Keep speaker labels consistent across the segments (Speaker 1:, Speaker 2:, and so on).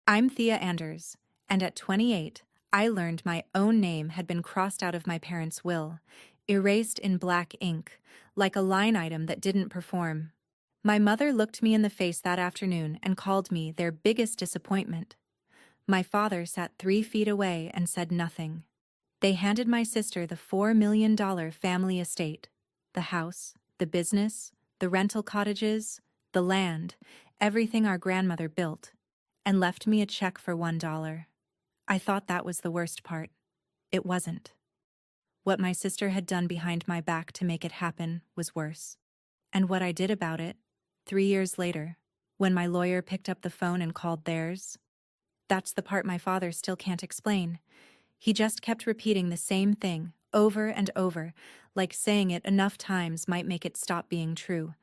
Speaker 1: I'm Thea Anders, and at 28, I learned my own name had been crossed out of my parents' will, erased in black ink, like a line item that didn't perform. My mother looked me in the face that afternoon and called me their biggest disappointment. My father sat 3 feet away and said nothing. They handed my sister the $4 million family estate: the house, the business, the rental cottages, the land, everything our grandmother built, and left me a check for $1. I thought that was the worst part. It wasn't. What my sister had done behind my back to make it happen was worse. And what I did about it, 3 years later, when my lawyer picked up the phone and called theirs, that's the part my father still can't explain. He just kept repeating the same thing, over and over, like saying it enough times might make it stop being true.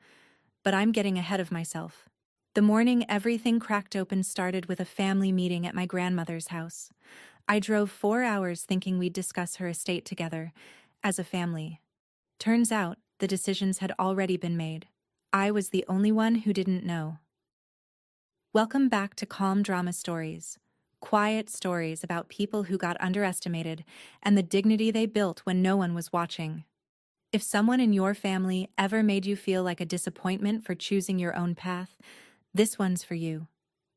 Speaker 1: But I'm getting ahead of myself. The morning everything cracked open started with a family meeting at my grandmother's house. I drove 4 hours thinking we'd discuss her estate together, as a family. Turns out, the decisions had already been made. I was the only one who didn't know. Welcome back to Calm Drama Stories. Quiet stories about people who got underestimated and the dignity they built when no one was watching. If someone in your family ever made you feel like a disappointment for choosing your own path, this one's for you.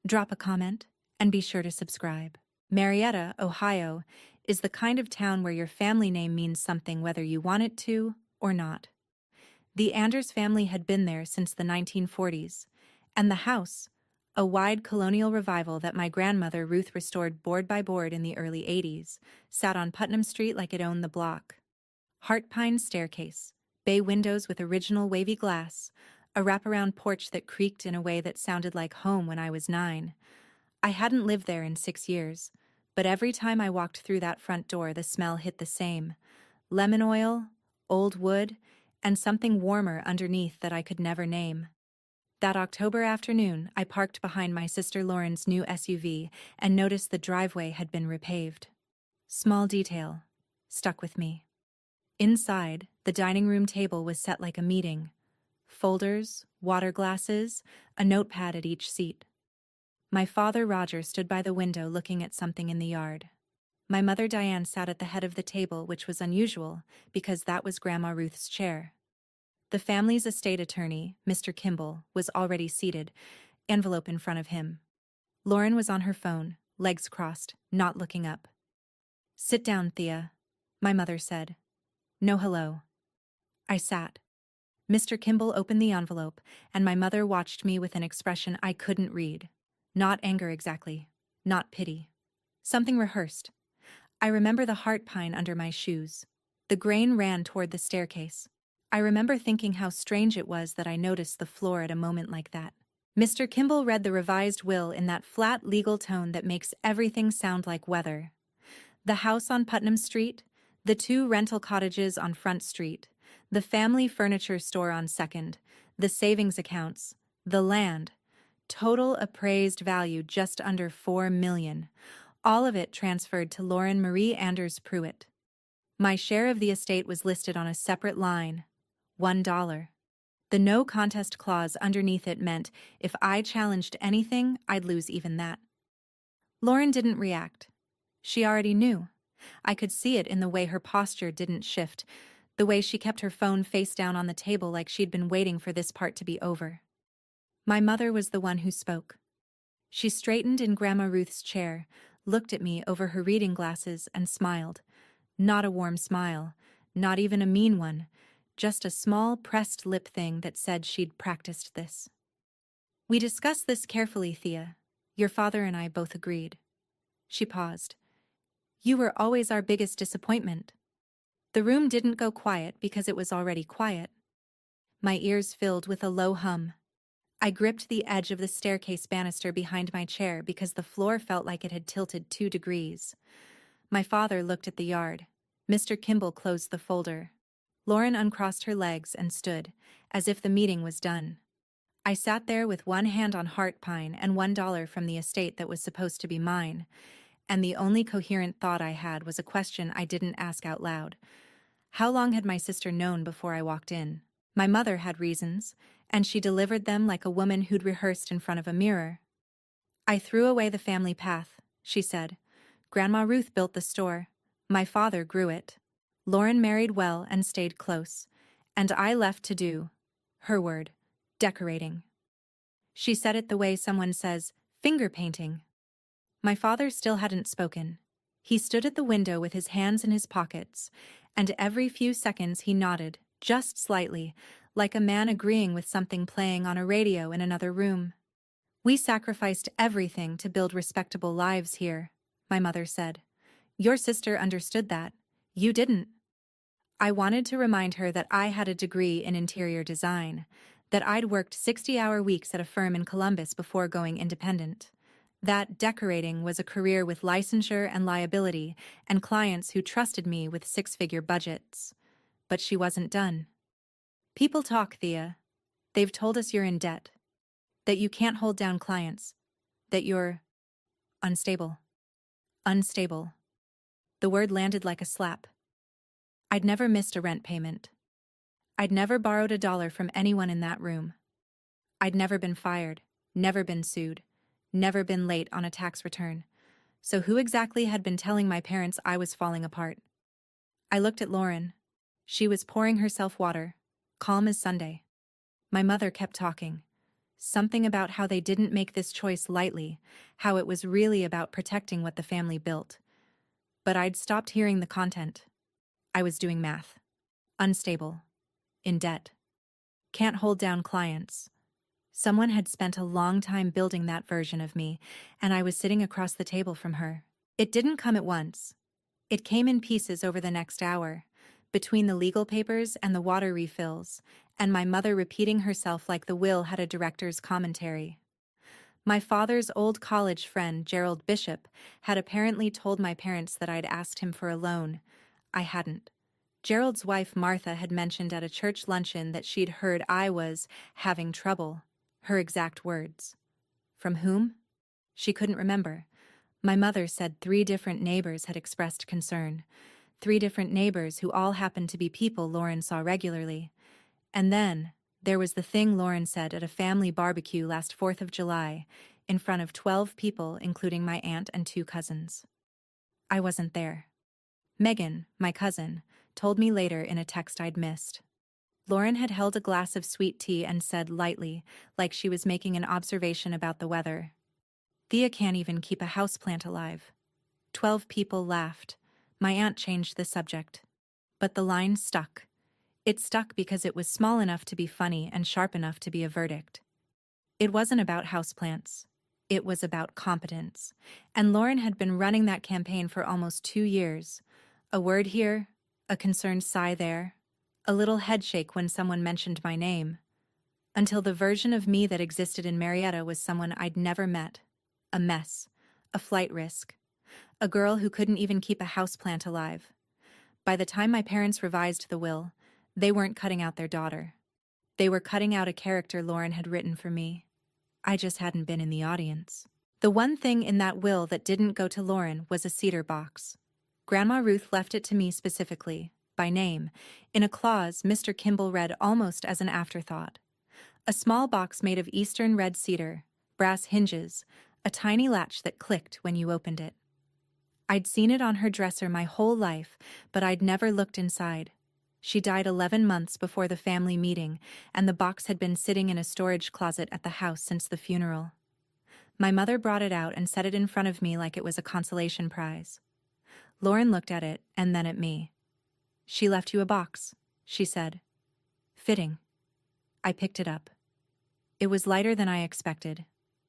Speaker 1: Drop a comment and be sure to subscribe. Marietta, Ohio, is the kind of town where your family name means something whether you want it to or not. The Anders family had been there since the 1940s, and the house, a wide colonial revival that my grandmother Ruth restored board by board in the early 80s, sat on Putnam Street like it owned the block. Heart pine staircase, bay windows with original wavy glass, a wraparound porch that creaked in a way that sounded like home when I was 9. I hadn't lived there in 6 years, but every time I walked through that front door the smell hit the same: lemon oil, old wood, and something warmer underneath that I could never name. That October afternoon, I parked behind my sister Lauren's new SUV and noticed the driveway had been repaved. Small detail, stuck with me. Inside, the dining room table was set like a meeting. Folders, water glasses, a notepad at each seat. My father Roger stood by the window looking at something in the yard. My mother Diane sat at the head of the table, which was unusual because that was Grandma Ruth's chair. The family's estate attorney, Mr. Kimball, was already seated, envelope in front of him. Lauren was on her phone, legs crossed, not looking up. "Sit down, Thea," my mother said. "No hello." I sat. Mr. Kimball opened the envelope, and my mother watched me with an expression I couldn't read. Not anger exactly, not pity. Something rehearsed. I remember the heart pine under my shoes. The grain ran toward the staircase. I remember thinking how strange it was that I noticed the floor at a moment like that. Mr. Kimball read the revised will in that flat legal tone that makes everything sound like weather. The house on Putnam Street, the 2 rental cottages on Front Street, the family furniture store on Second, the savings accounts, the land, total appraised value just under $4 million, all of it transferred to Lauren Marie Anders Pruitt. My share of the estate was listed on a separate line, $1. The no contest clause underneath it meant if I challenged anything, I'd lose even that. Lauren didn't react. She already knew. I could see it in the way her posture didn't shift, the way she kept her phone face down on the table like she'd been waiting for this part to be over. My mother was the one who spoke. She straightened in Grandma Ruth's chair, looked at me over her reading glasses, and smiled. Not a warm smile, not even a mean one, just a small pressed lip thing that said she'd practiced this. "We discussed this carefully, Thea. Your father and I both agreed." She paused. "You were always our biggest disappointment." The room didn't go quiet because it was already quiet. My ears filled with a low hum. I gripped the edge of the staircase banister behind my chair because the floor felt like it had tilted 2 degrees. My father looked at the yard. Mr. Kimball closed the folder. Lauren uncrossed her legs and stood, as if the meeting was done. I sat there with one hand on heart pine and $1 from the estate that was supposed to be mine, and the only coherent thought I had was a question I didn't ask out loud. How long had my sister known before I walked in? My mother had reasons, and she delivered them like a woman who'd rehearsed in front of a mirror. I threw away the family path, she said. Grandma Ruth built the store. My father grew it. Lauren married well and stayed close. And I left to do, her word, decorating. She said it the way someone says, finger painting. My father still hadn't spoken. He stood at the window with his hands in his pockets, and every few seconds he nodded, just slightly, like a man agreeing with something playing on a radio in another room. We sacrificed everything to build respectable lives here, my mother said. Your sister understood that. You didn't. I wanted to remind her that I had a degree in interior design, that I'd worked 60-hour weeks at a firm in Columbus before going independent, that decorating was a career with licensure and liability and clients who trusted me with six-figure budgets. But she wasn't done. People talk, Thea. They've told us you're in debt, that you can't hold down clients, that you're unstable. Unstable. The word landed like a slap. I'd never missed a rent payment. I'd never borrowed $1 from anyone in that room. I'd never been fired, never been sued, never been late on a tax return. So who exactly had been telling my parents I was falling apart? I looked at Lauren. She was pouring herself water, calm as Sunday. My mother kept talking. Something about how they didn't make this choice lightly, how it was really about protecting what the family built. But I'd stopped hearing the content. I was doing math. Unstable. In debt. Can't hold down clients. Someone had spent a long time building that version of me, and I was sitting across the table from her. It didn't come at once. It came in pieces over the next hour, between the legal papers and the water refills, and my mother repeating herself like the will had a director's commentary. My father's old college friend, Gerald Bishop, had apparently told my parents that I'd asked him for a loan. I hadn't. Gerald's wife, Martha, had mentioned at a church luncheon that she'd heard I was having trouble. Her exact words. From whom? She couldn't remember. My mother said 3 different neighbors had expressed concern. 3 different neighbors who all happened to be people Lauren saw regularly. And then, there was the thing Lauren said at a family barbecue last 4th of July, in front of 12 people, including my aunt and 2 cousins. I wasn't there. Megan, my cousin, told me later in a text I'd missed. Lauren had held a glass of sweet tea and said lightly, like she was making an observation about the weather, Thea can't even keep a houseplant alive. 12 people laughed. My aunt changed the subject. But the line stuck. It stuck because it was small enough to be funny and sharp enough to be a verdict. It wasn't about houseplants. It was about competence. And Lauren had been running that campaign for almost 2 years. A word here, a concerned sigh there, a little headshake when someone mentioned my name. Until the version of me that existed in Marietta was someone I'd never met. A mess. A flight risk. A girl who couldn't even keep a houseplant alive. By the time my parents revised the will, they weren't cutting out their daughter. They were cutting out a character Lauren had written for me. I just hadn't been in the audience. The one thing in that will that didn't go to Lauren was a cedar box. Grandma Ruth left it to me specifically, by name, in a clause Mr. Kimball read almost as an afterthought. A small box made of eastern red cedar, brass hinges, a tiny latch that clicked when you opened it. I'd seen it on her dresser my whole life, but I'd never looked inside. She died 11 months before the family meeting, and the box had been sitting in a storage closet at the house since the funeral. My mother brought it out and set it in front of me like it was a consolation prize. Lauren looked at it and then at me. She left you a box, she said. Fitting. I picked it up. It was lighter than I expected.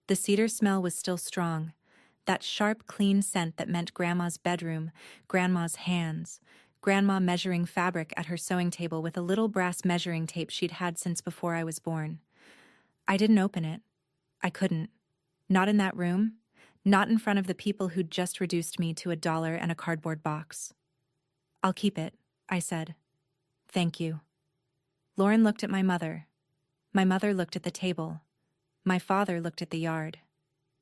Speaker 1: The cedar smell was still strong. That sharp, clean scent that meant Grandma's bedroom, Grandma's hands, Grandma measuring fabric at her sewing table with a little brass measuring tape she'd had since before I was born. I didn't open it. I couldn't. Not in that room. Not in front of the people who'd just reduced me to $1 and a cardboard box. I'll keep it, I said. Thank you. Lauren looked at my mother. My mother looked at the table. My father looked at the yard.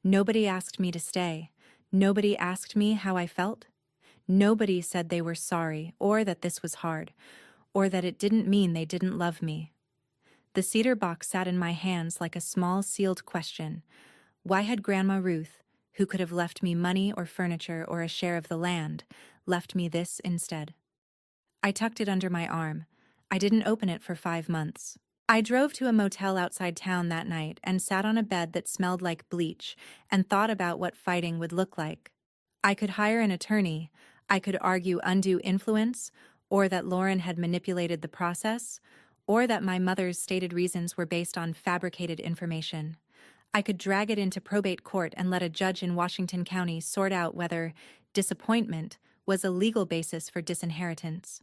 Speaker 1: Nobody asked me to stay. Nobody asked me how I felt. Nobody said they were sorry, or that this was hard, or that it didn't mean they didn't love me. The cedar box sat in my hands like a small sealed question. Why had Grandma Ruth, who could have left me money or furniture or a share of the land, left me this instead? I tucked it under my arm. I didn't open it for 5 months. I drove to a motel outside town that night and sat on a bed that smelled like bleach and thought about what fighting would look like. I could hire an attorney, I could argue undue influence, or that Lauren had manipulated the process, or that my mother's stated reasons were based on fabricated information. I could drag it into probate court and let a judge in Washington County sort out whether disappointment was a legal basis for disinheritance.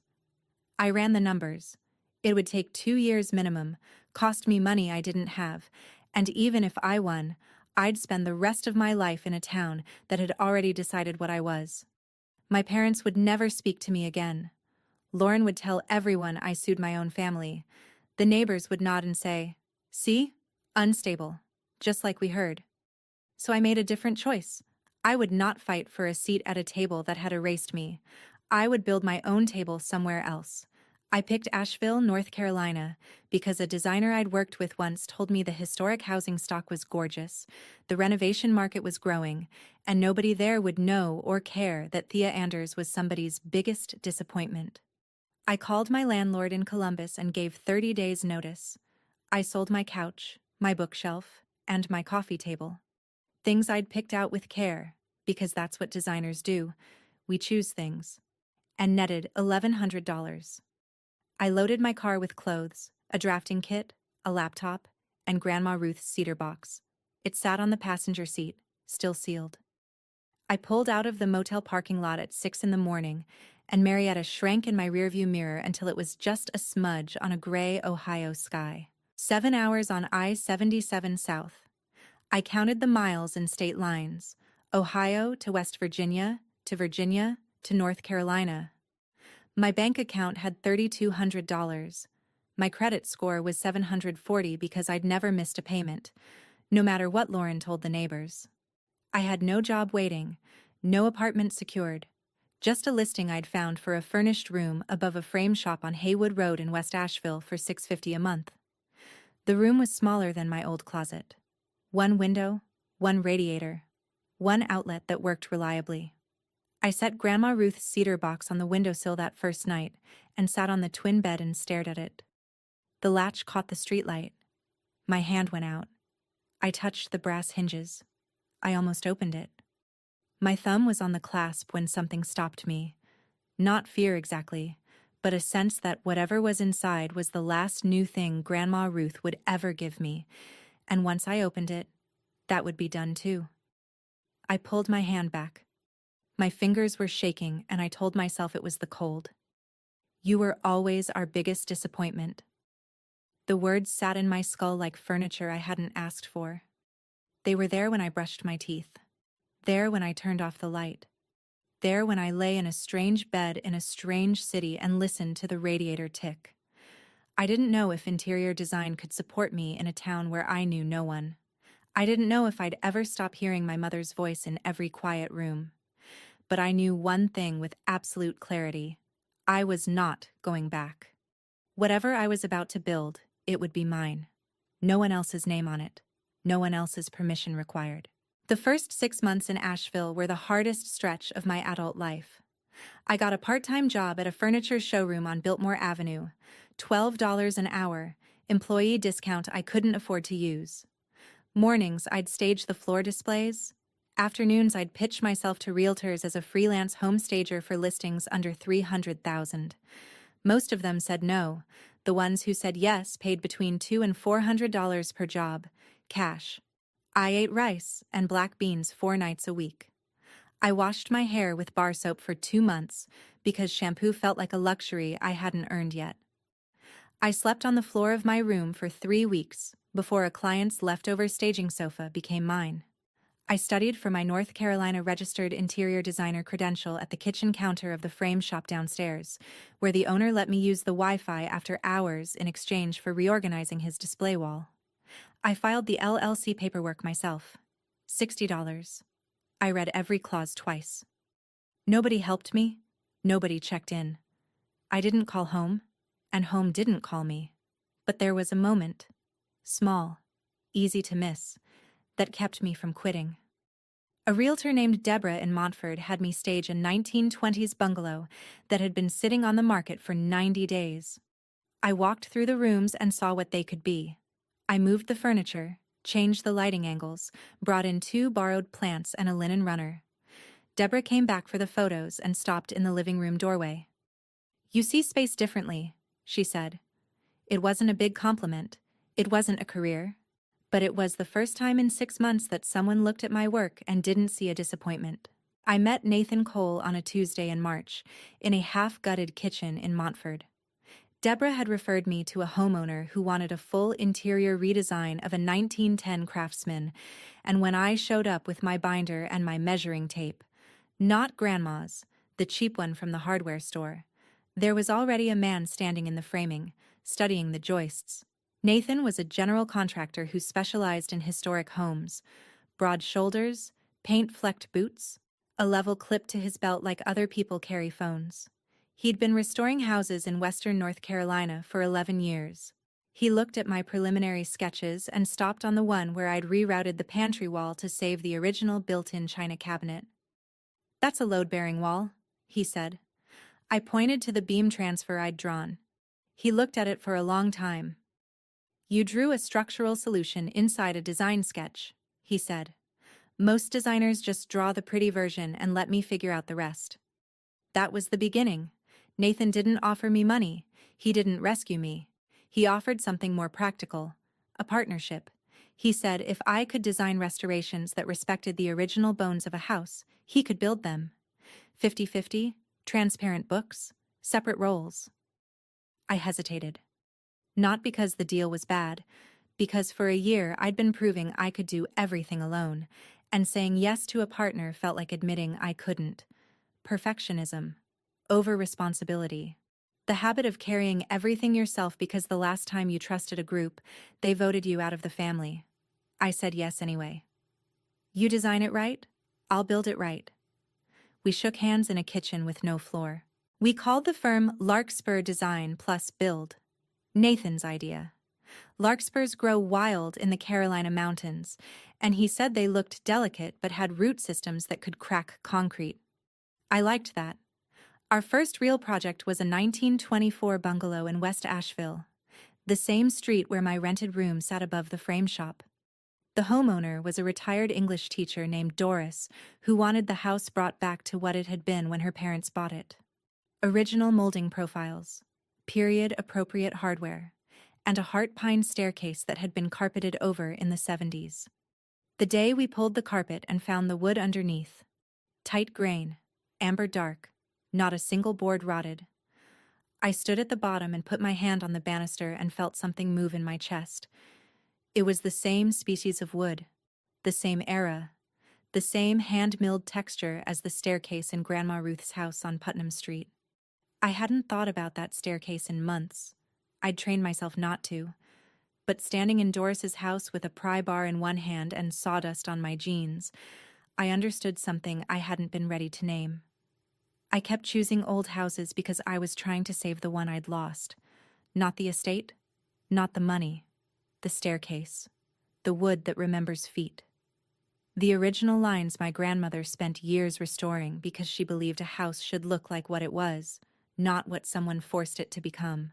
Speaker 1: I ran the numbers. It would take 2 years minimum, cost me money I didn't have, and even if I won, I'd spend the rest of my life in a town that had already decided what I was. My parents would never speak to me again. Lauren would tell everyone I sued my own family. The neighbors would nod and say, "See? Unstable. Just like we heard." So I made a different choice. I would not fight for a seat at a table that had erased me. I would build my own table somewhere else. I picked Asheville, North Carolina, because a designer I'd worked with once told me the historic housing stock was gorgeous, the renovation market was growing, and nobody there would know or care that Thea Anders was somebody's biggest disappointment. I called my landlord in Columbus and gave 30 days' notice. I sold my couch, my bookshelf, and my coffee table. Things I'd picked out with care, because that's what designers do. We choose things. And netted $1,100. I loaded my car with clothes, a drafting kit, a laptop, and Grandma Ruth's cedar box. It sat on the passenger seat, still sealed. I pulled out of the motel parking lot at 6 in the morning, and Marietta shrank in my rearview mirror until it was just a smudge on a gray Ohio sky. 7 hours on I-77 South. I counted the miles and state lines, Ohio to West Virginia to North Carolina. My bank account had $3,200. My credit score was 740 because I'd never missed a payment, no matter what Lauren told the neighbors. I had no job waiting, no apartment secured, just a listing I'd found for a furnished room above a frame shop on Haywood Road in West Asheville for $650 a month. The room was smaller than my old closet. 1 window, 1 radiator, 1 outlet that worked reliably. I set Grandma Ruth's cedar box on the windowsill that first night and sat on the twin bed and stared at it. The latch caught the streetlight. My hand went out. I touched the brass hinges. I almost opened it. My thumb was on the clasp when something stopped me. Not fear exactly, but a sense that whatever was inside was the last new thing Grandma Ruth would ever give me, and once I opened it, that would be done too. I pulled my hand back. My fingers were shaking, and I told myself it was the cold. You were always our biggest disappointment. The words sat in my skull like furniture I hadn't asked for. They were there when I brushed my teeth. There when I turned off the light. There when I lay in a strange bed in a strange city and listened to the radiator tick. I didn't know if interior design could support me in a town where I knew no one. I didn't know if I'd ever stop hearing my mother's voice in every quiet room. But I knew one thing with absolute clarity. I was not going back. Whatever I was about to build, it would be mine. No one else's name on it. No one else's permission required. The first 6 months in Asheville were the hardest stretch of my adult life. I got a part-time job at a furniture showroom on Biltmore Avenue, $12 an hour, employee discount I couldn't afford to use. Mornings, I'd stage the floor displays. Afternoons, I'd pitch myself to realtors as a freelance home stager for listings under $300,000. Most of them said no. The ones who said yes paid between $200 and $400 per job, cash. I ate rice and black beans 4 nights a week. I washed my hair with bar soap for 2 months because shampoo felt like a luxury I hadn't earned yet. I slept on the floor of my room for 3 weeks before a client's leftover staging sofa became mine. I studied for my North Carolina registered interior designer credential at the kitchen counter of the frame shop downstairs, where the owner let me use the Wi-Fi after hours in exchange for reorganizing his display wall. I filed the LLC paperwork myself. $60. I read every clause twice. Nobody helped me. Nobody checked in. I didn't call home, and home didn't call me. But there was a moment. Small. Easy to miss. that kept me from quitting. A realtor named Deborah in Montford had me stage a 1920s bungalow that had been sitting on the market for 90 days. I walked through the rooms and saw what they could be. I moved the furniture, changed the lighting angles, brought in 2 borrowed plants and a linen runner. Deborah came back for the photos and stopped in the living room doorway. "You see space differently," she said. It wasn't a big compliment. It wasn't a career. But it was the first time in 6 months that someone looked at my work and didn't see a disappointment. I met Nathan Cole on a Tuesday in March, in a half-gutted kitchen in Montford. Deborah had referred me to a homeowner who wanted a full interior redesign of a 1910 Craftsman, and when I showed up with my binder and my measuring tape, not Grandma's, the cheap one from the hardware store, there was already a man standing in the framing, studying the joists. Nathan was a general contractor who specialized in historic homes, broad shoulders, paint-flecked boots, a level clip to his belt like other people carry phones. He'd been restoring houses in western North Carolina for 11 years. He looked at my preliminary sketches and stopped on the one where I'd rerouted the pantry wall to save the original built-in china cabinet. "That's a load-bearing wall," he said. I pointed to the beam transfer I'd drawn. He looked at it for a long time. "You drew a structural solution inside a design sketch," he said. "Most designers just draw the pretty version and let me figure out the rest." That was the beginning. Nathan didn't offer me money. He didn't rescue me. He offered something more practical, a partnership. He said if I could design restorations that respected the original bones of a house, he could build them. 50-50, transparent books, separate roles. I hesitated. Not because the deal was bad, because for a year I'd been proving I could do everything alone, and saying yes to a partner felt like admitting I couldn't. Perfectionism. Over-responsibility. The habit of carrying everything yourself because the last time you trusted a group, they voted you out of the family. I said yes anyway. "You design it right? I'll build it right." We shook hands in a kitchen with no floor. We called the firm Larkspur Design Plus Build. Nathan's idea. Larkspurs grow wild in the Carolina mountains, and he said they looked delicate but had root systems that could crack concrete. I liked that. Our first real project was a 1924 bungalow in West Asheville, the same street where my rented room sat above the frame shop. The homeowner was a retired English teacher named Doris, who wanted the house brought back to what it had been when her parents bought it. Original molding profiles, period-appropriate hardware, and a heart pine staircase that had been carpeted over in the 70s. The day we pulled the carpet and found the wood underneath. Tight grain, amber dark, not a single board rotted. I stood at the bottom and put my hand on the banister and felt something move in my chest. It was the same species of wood, the same era, the same hand-milled texture as the staircase in Grandma Ruth's house on Putnam Street. I hadn't thought about that staircase in months. I'd trained myself not to. But standing in Doris's house with a pry bar in one hand and sawdust on my jeans, I understood something I hadn't been ready to name. I kept choosing old houses because I was trying to save the one I'd lost. Not the estate, not the money, the staircase, the wood that remembers feet. The original lines my grandmother spent years restoring because she believed a house should look like what it was, not what someone forced it to become.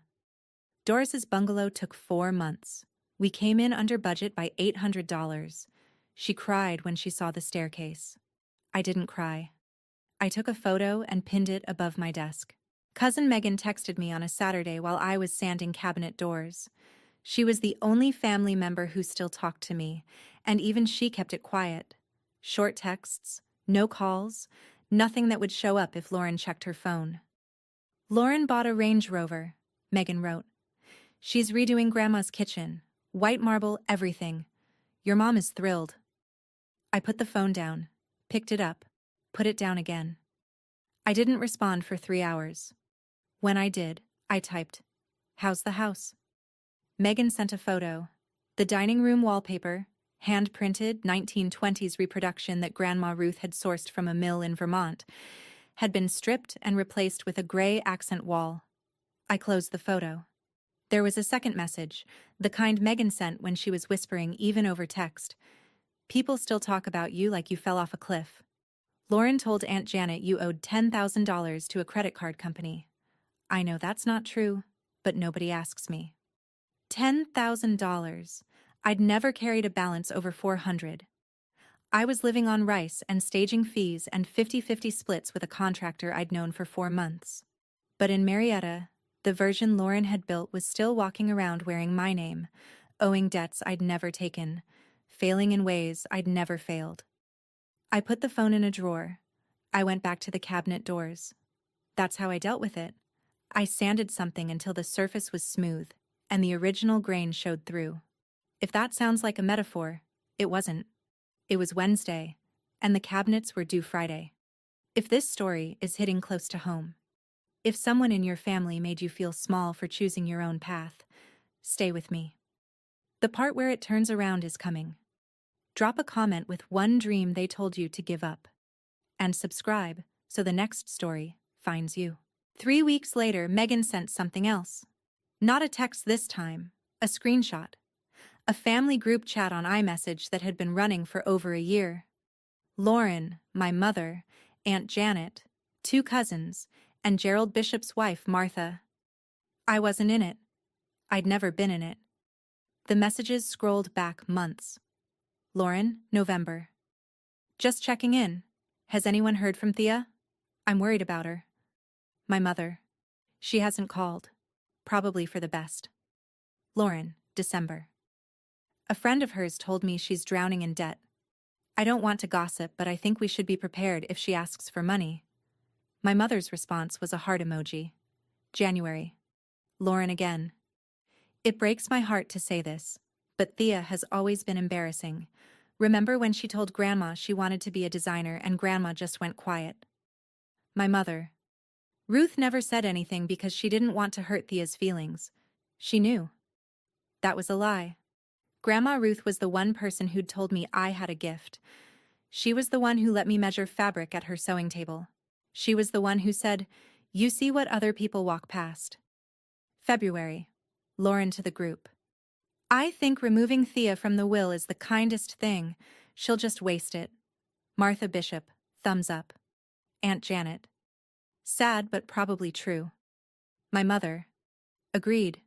Speaker 1: Doris's bungalow took 4 months. We came in under budget by $800. She cried when she saw the staircase. I didn't cry. I took a photo and pinned it above my desk. Cousin Megan texted me on a Saturday while I was sanding cabinet doors. She was the only family member who still talked to me, and even she kept it quiet. Short texts, no calls, nothing that would show up if Lauren checked her phone. "Lauren bought a Range Rover," Megan wrote. "She's redoing Grandma's kitchen. White marble, everything. Your mom is thrilled." I put the phone down, picked it up, put it down again. I didn't respond for 3 hours. When I did, I typed, "How's the house?" Megan sent a photo. The dining room wallpaper, hand-printed 1920s reproduction that Grandma Ruth had sourced from a mill in Vermont, had been stripped and replaced with a gray accent wall. I closed the photo. There was a second message, the kind Megan sent when she was whispering even over text. People still talk about you like you fell off a cliff. Lauren told Aunt Janet you owed $10,000 to a credit card company. I know that's not true, but nobody asks me. $10,000. I'd never carried a balance over 400. I was living on rice and staging fees and 50-50 splits with a contractor I'd known for 4 months. But in Marietta, the version Lauren had built was still walking around wearing my name, owing debts I'd never taken, failing in ways I'd never failed. I put the phone in a drawer. I went back to the cabinet doors. That's how I dealt with it. I sanded something until the surface was smooth, and the original grain showed through. If that sounds like a metaphor, it wasn't. It was Wednesday, and the cabinets were due Friday. If this story is hitting close to home, if someone in your family made you feel small for choosing your own path, stay with me. The part where it turns around is coming. Drop a comment with one dream they told you to give up. And subscribe so the next story finds you. 3 weeks later, Megan sent something else. Not a text this time, a screenshot. A family group chat on iMessage that had been running for over a year. Lauren, my mother, Aunt Janet, 2 cousins, and Gerald Bishop's wife, Martha. I wasn't in it. I'd never been in it. The messages scrolled back months. Lauren, November. Just checking in. Has anyone heard from Thea? I'm worried about her. My mother. She hasn't called. Probably for the best. Lauren, December. A friend of hers told me she's drowning in debt. I don't want to gossip, but I think we should be prepared if she asks for money. My mother's response was a heart emoji. January. Lauren again. It breaks my heart to say this, but Thea has always been embarrassing. Remember when she told Grandma she wanted to be a designer and Grandma just went quiet? My mother. Ruth never said anything because she didn't want to hurt Thea's feelings. She knew. That was a lie. Grandma Ruth was the one person who'd told me I had a gift. She was the one who let me measure fabric at her sewing table. She was the one who said, "You see what other people walk past." February. Lauren to the group. I think removing Thea from the will is the kindest thing. She'll just waste it. Martha Bishop, thumbs up. Aunt Janet. Sad but probably true. My mother. Agreed.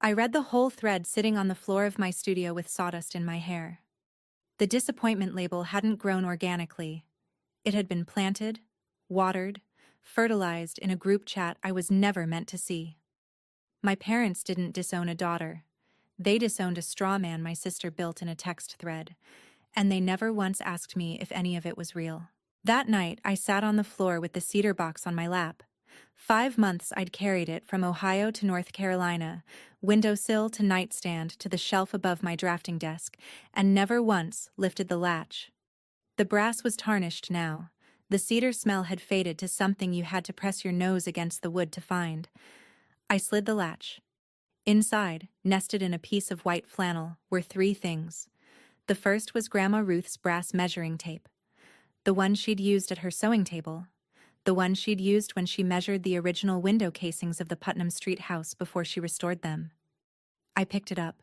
Speaker 1: I read the whole thread sitting on the floor of my studio with sawdust in my hair. The disappointment label hadn't grown organically. It had been planted, watered, fertilized in a group chat I was never meant to see. My parents didn't disown a daughter. They disowned a straw man my sister built in a text thread, and they never once asked me if any of it was real. That night, I sat on the floor with the cedar box on my lap. 5 months I'd carried it from Ohio to North Carolina, windowsill to nightstand to the shelf above my drafting desk, and never once lifted the latch. The brass was tarnished now. The cedar smell had faded to something you had to press your nose against the wood to find. I slid the latch. Inside, nested in a piece of white flannel, were 3 things. The first was Grandma Ruth's brass measuring tape. The one she'd used at her sewing table. The one she'd used when she measured the original window casings of the Putnam Street house before she restored them. I picked it up.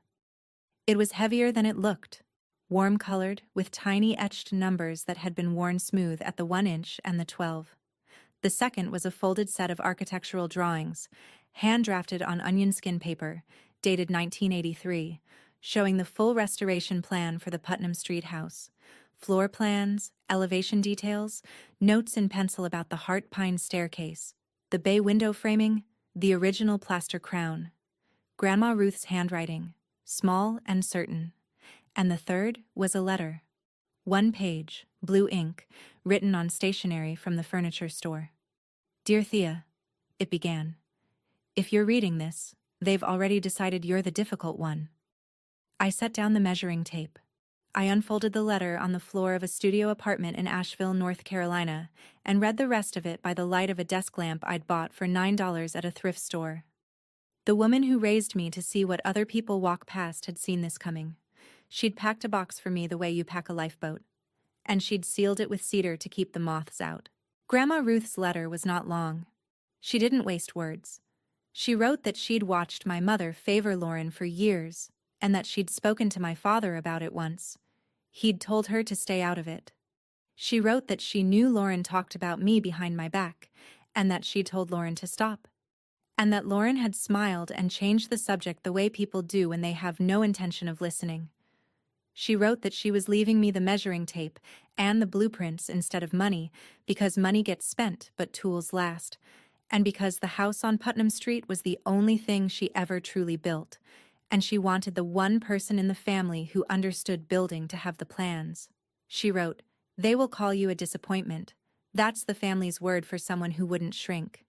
Speaker 1: It was heavier than it looked, warm-colored, with tiny etched numbers that had been worn smooth at the 1 inch and the 12. The second was a folded set of architectural drawings, hand-drafted on onion skin paper, dated 1983, showing the full restoration plan for the Putnam Street house. Floor plans, elevation details, notes in pencil about the heart pine staircase, the bay window framing, the original plaster crown. Grandma Ruth's handwriting, small and certain. And the third was a letter. 1 page, blue ink, written on stationery from the furniture store. Dear Thea, it began. If you're reading this, they've already decided you're the difficult one. I set down the measuring tape. I unfolded the letter on the floor of a studio apartment in Asheville, North Carolina, and read the rest of it by the light of a desk lamp I'd bought for $9 at a thrift store. The woman who raised me to see what other people walk past had seen this coming. She'd packed a box for me the way you pack a lifeboat, and she'd sealed it with cedar to keep the moths out. Grandma Ruth's letter was not long. She didn't waste words. She wrote that she'd watched my mother favor Lauren for years, and that she'd spoken to my father about it once. He'd told her to stay out of it. She wrote that she knew Lauren talked about me behind my back, and that she told Lauren to stop. And that Lauren had smiled and changed the subject the way people do when they have no intention of listening. She wrote that she was leaving me the measuring tape and the blueprints instead of money because money gets spent but tools last, and because the house on Putnam Street was the only thing she ever truly built, and she wanted the one person in the family who understood building to have the plans. She wrote, "They will call you a disappointment. That's the family's word for someone who wouldn't shrink."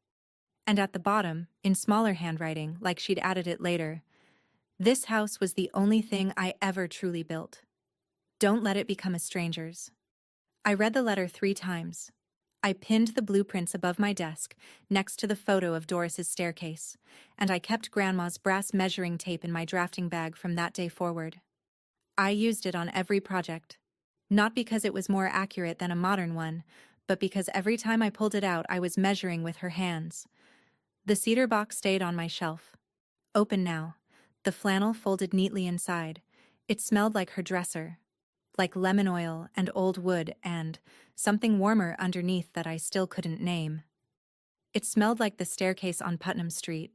Speaker 1: And at the bottom, in smaller handwriting, like she'd added it later, "This house was the only thing I ever truly built. Don't let it become a stranger's." I read the letter 3 times. I pinned the blueprints above my desk, next to the photo of Doris's staircase, and I kept Grandma's brass measuring tape in my drafting bag from that day forward. I used it on every project. Not because it was more accurate than a modern one, but because every time I pulled it out I was measuring with her hands. The cedar box stayed on my shelf. Open now, the flannel folded neatly inside. It smelled like her dresser, like lemon oil and old wood and something warmer underneath that I still couldn't name. It smelled like the staircase on Putnam Street.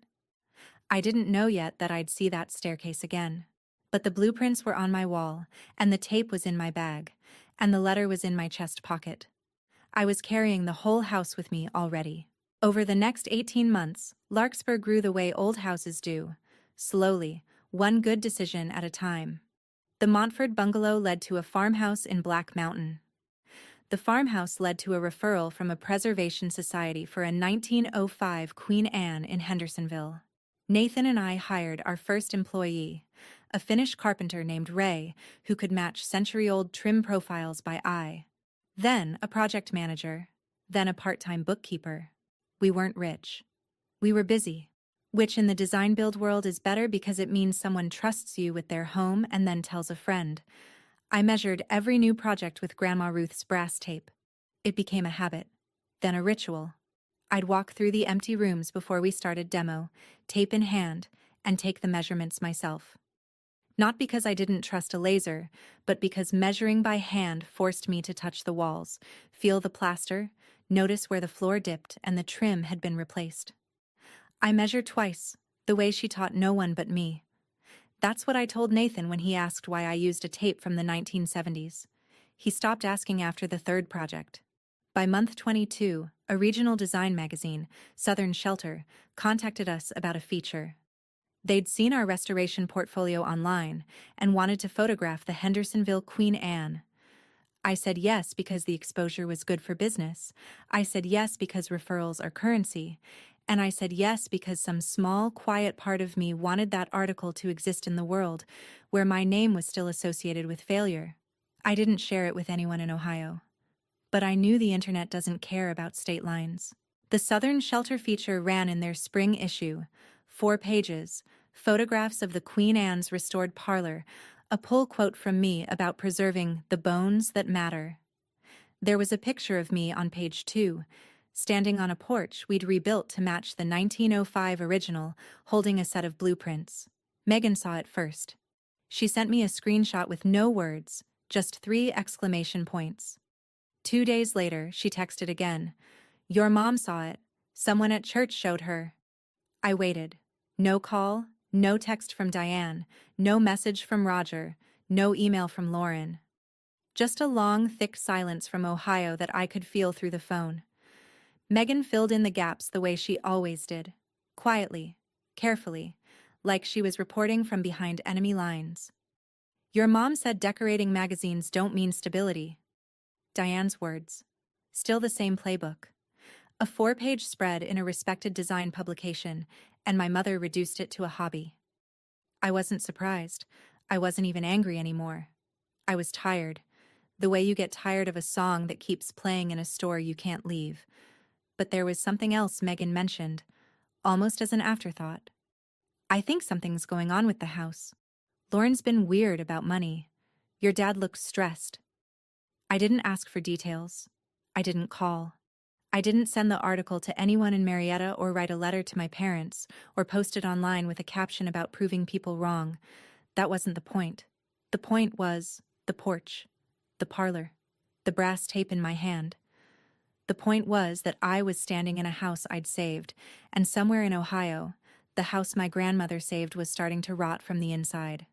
Speaker 1: I didn't know yet that I'd see that staircase again. But the blueprints were on my wall, and the tape was in my bag, and the letter was in my chest pocket. I was carrying the whole house with me already. Over the next 18 months, Larkspur grew the way old houses do, slowly, one good decision at a time. The Montford bungalow led to a farmhouse in Black Mountain. The farmhouse led to a referral from a preservation society for a 1905 Queen Anne in Hendersonville. Nathan and I hired our first employee, a Finnish carpenter named Ray, who could match century-old trim profiles by eye. Then a project manager, then a part-time bookkeeper. We weren't rich. We were busy, which in the design-build world is better because it means someone trusts you with their home and then tells a friend. I measured every new project with Grandma Ruth's brass tape. It became a habit, then a ritual. I'd walk through the empty rooms before we started demo, tape in hand, and take the measurements myself. Not because I didn't trust a laser, but because measuring by hand forced me to touch the walls, feel the plaster, notice where the floor dipped and the trim had been replaced. I measured twice, the way she taught no one but me. That's what I told Nathan when he asked why I used a tape from the 1970s. He stopped asking after the third project. By month 22, a regional design magazine, Southern Shelter, contacted us about a feature. They'd seen our restoration portfolio online and wanted to photograph the Hendersonville Queen Anne. I said yes because the exposure was good for business. I said yes because referrals are currency. And I said yes because some small, quiet part of me wanted that article to exist in the world, where my name was still associated with failure. I didn't share it with anyone in Ohio. But I knew the internet doesn't care about state lines. The Southern Shelter feature ran in their spring issue, 4 pages, photographs of the Queen Anne's restored parlor, a pull quote from me about preserving the bones that matter. There was a picture of me on page 2, standing on a porch we'd rebuilt to match the 1905 original, holding a set of blueprints. Megan saw it first. She sent me a screenshot with no words, just 3 exclamation points. 2 days later, she texted again. "Your mom saw it. Someone at church showed her." I waited. No call, no text from Diane, no message from Roger, no email from Lauren. Just a long, thick silence from Ohio that I could feel through the phone. Megan filled in the gaps the way she always did. Quietly, carefully, like she was reporting from behind enemy lines. "Your mom said decorating magazines don't mean stability." Diane's words. Still the same playbook. A 4-page spread in a respected design publication, and my mother reduced it to a hobby. I wasn't surprised. I wasn't even angry anymore. I was tired. The way you get tired of a song that keeps playing in a store you can't leave. But there was something else Megan mentioned, almost as an afterthought. "I think something's going on with the house. Lauren's been weird about money. Your dad looks stressed." I didn't ask for details. I didn't call. I didn't send the article to anyone in Marietta or write a letter to my parents or post it online with a caption about proving people wrong. That wasn't the point. The point was the porch. the parlor, the brass tape in my hand. The point was that I was standing in a house I'd saved, and somewhere in Ohio, the house my grandmother saved was starting to rot from the inside.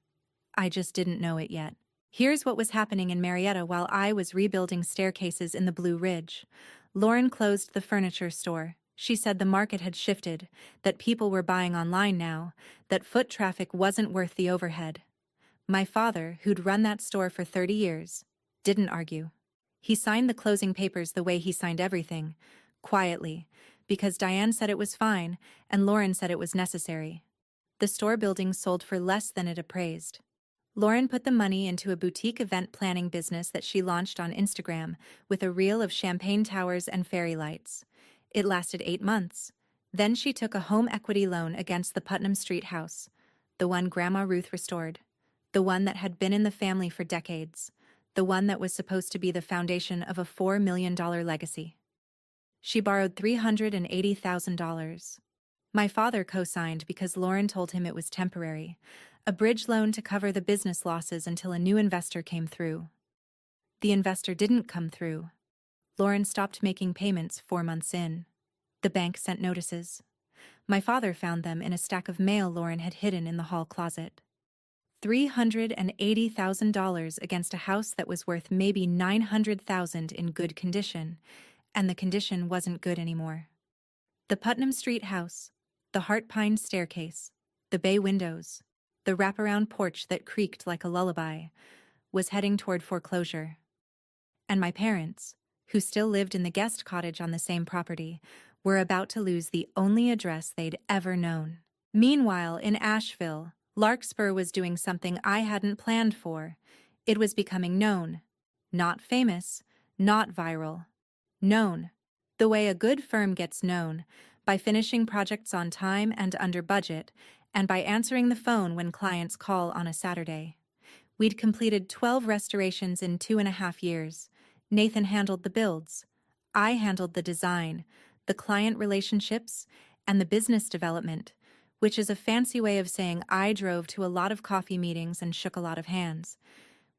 Speaker 1: I just didn't know it yet. Here's what was happening in Marietta while I was rebuilding staircases in the Blue Ridge. Lauren closed the furniture store. She said the market had shifted, that people were buying online now, that foot traffic wasn't worth the overhead. My father, who'd run that store for 30 years, didn't argue. He signed the closing papers the way he signed everything, quietly, because Diane said it was fine and Lauren said it was necessary. The store building sold for less than it appraised. Lauren put the money into a boutique event planning business that she launched on Instagram with a reel of champagne towers and fairy lights. It lasted 8 months. Then she took a home equity loan against the Putnam Street house, the one Grandma Ruth restored, the one that had been in the family for decades, the one that was supposed to be the foundation of a $4 million legacy. She borrowed $380,000. My father co-signed because Lauren told him it was temporary, a bridge loan to cover the business losses until a new investor came through. The investor didn't come through. Lauren stopped making payments 4 months in. The bank sent notices. My father found them in a stack of mail Lauren had hidden in the hall closet. $380,000 against a house that was worth maybe $900,000 in good condition, and the condition wasn't good anymore. The Putnam Street house, the heart pine staircase, the bay windows, the wraparound porch that creaked like a lullaby, was heading toward foreclosure. And my parents, who still lived in the guest cottage on the same property, were about to lose the only address they'd ever known. Meanwhile, in Asheville, Larkspur was doing something I hadn't planned for. It was becoming known. Not famous, not viral. Known. The way a good firm gets known, by finishing projects on time and under budget, and by answering the phone when clients call on a Saturday. We'd completed 12 restorations in 2.5 years. Nathan handled the builds. I handled the design, the client relationships, and the business development, which is a fancy way of saying I drove to a lot of coffee meetings and shook a lot of hands.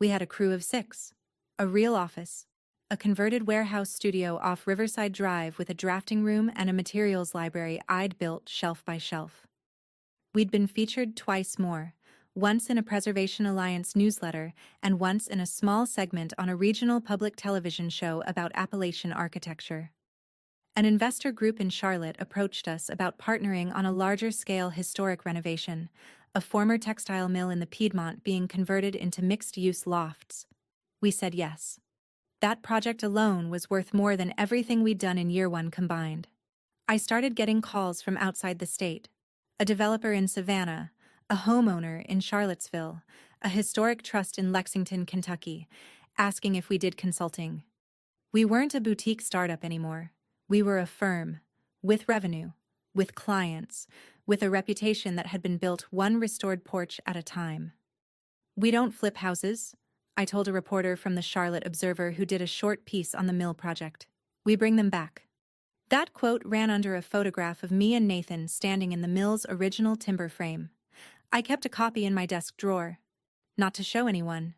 Speaker 1: We had a crew of 6, a real office, a converted warehouse studio off Riverside Drive with a drafting room and a materials library I'd built shelf by shelf. We'd been featured twice more, once in a Preservation Alliance newsletter and once in a small segment on a regional public television show about Appalachian architecture. An investor group in Charlotte approached us about partnering on a larger-scale historic renovation, a former textile mill in the Piedmont being converted into mixed-use lofts. We said yes. That project alone was worth more than everything we'd done in year 1 combined. I started getting calls from outside the state. A developer in Savannah, a homeowner in Charlottesville, a historic trust in Lexington, Kentucky, asking if we did consulting. We weren't a boutique startup anymore. We were a firm, with revenue, with clients, with a reputation that had been built one restored porch at a time. "We don't flip houses," I told a reporter from the Charlotte Observer who did a short piece on the mill project. "We bring them back." That quote ran under a photograph of me and Nathan standing in the mill's original timber frame. I kept a copy in my desk drawer. Not to show anyone.